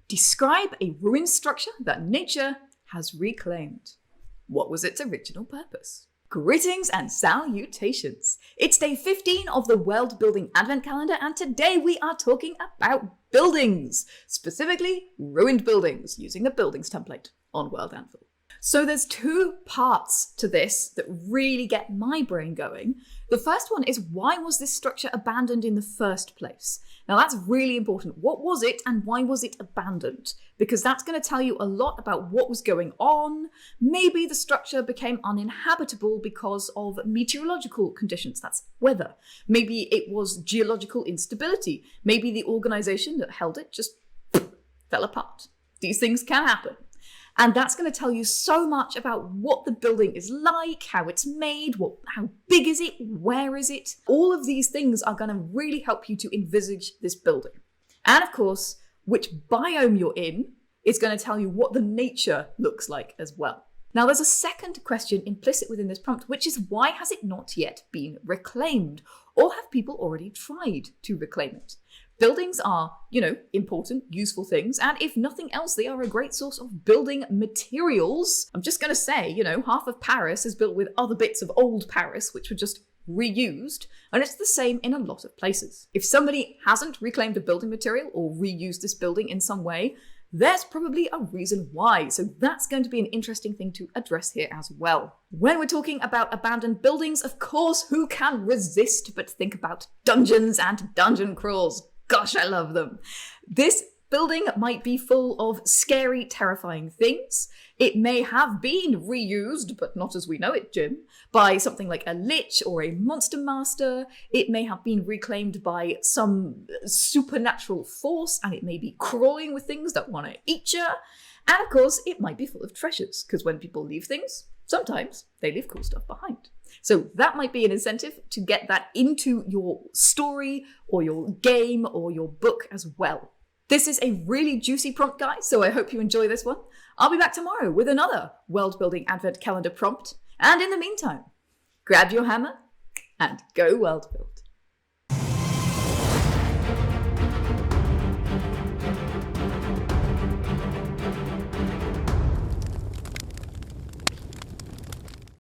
Describe a ruined structure that nature has reclaimed. What was its original purpose? Greetings and salutations. It's day 15 of the World Building Advent Calendar, and today we are talking about buildings, specifically ruined buildings, using the buildings template on World Anvil. So there's two parts to this that really get my brain going. The first one is, why was this structure abandoned in the first place? Now that's really important. What was it and why was it abandoned? Because that's going to tell you a lot about what was going on. Maybe the structure became uninhabitable because of meteorological conditions. That's weather. Maybe it was geological instability. Maybe the organization that held it just fell apart. These things can happen. And that's going to tell you so much about what the building is like, how it's made, how big is it, where is it. All of these things are going to really help you to envisage this building. And of course, which biome you're in is going to tell you what the nature looks like as well. Now, there's a second question implicit within this prompt, which is, why has it not yet been reclaimed? Or have people already tried to reclaim it? Buildings are, important, useful things. And if nothing else, they are a great source of building materials. I'm just going to say, half of Paris is built with other bits of old Paris, which were just reused. And it's the same in a lot of places. If somebody hasn't reclaimed a building material or reused this building in some way, there's probably a reason why. So that's going to be an interesting thing to address here as well. When we're talking about abandoned buildings, of course, who can resist but think about dungeons and dungeon crawls? Gosh, I love them. This building might be full of scary, terrifying things. It may have been reused, but not as we know it, Jim, by something like a lich or a monster master. It may have been reclaimed by some supernatural force, and it may be crawling with things that want to eat you. And of course, it might be full of treasures, because when people leave things, sometimes they leave cool stuff behind. So that might be an incentive to get that into your story or your game or your book as well. This is a really juicy prompt, guys, so I hope you enjoy this one. I'll be back tomorrow with another World Building Advent Calendar prompt. And in the meantime, grab your hammer and go world build.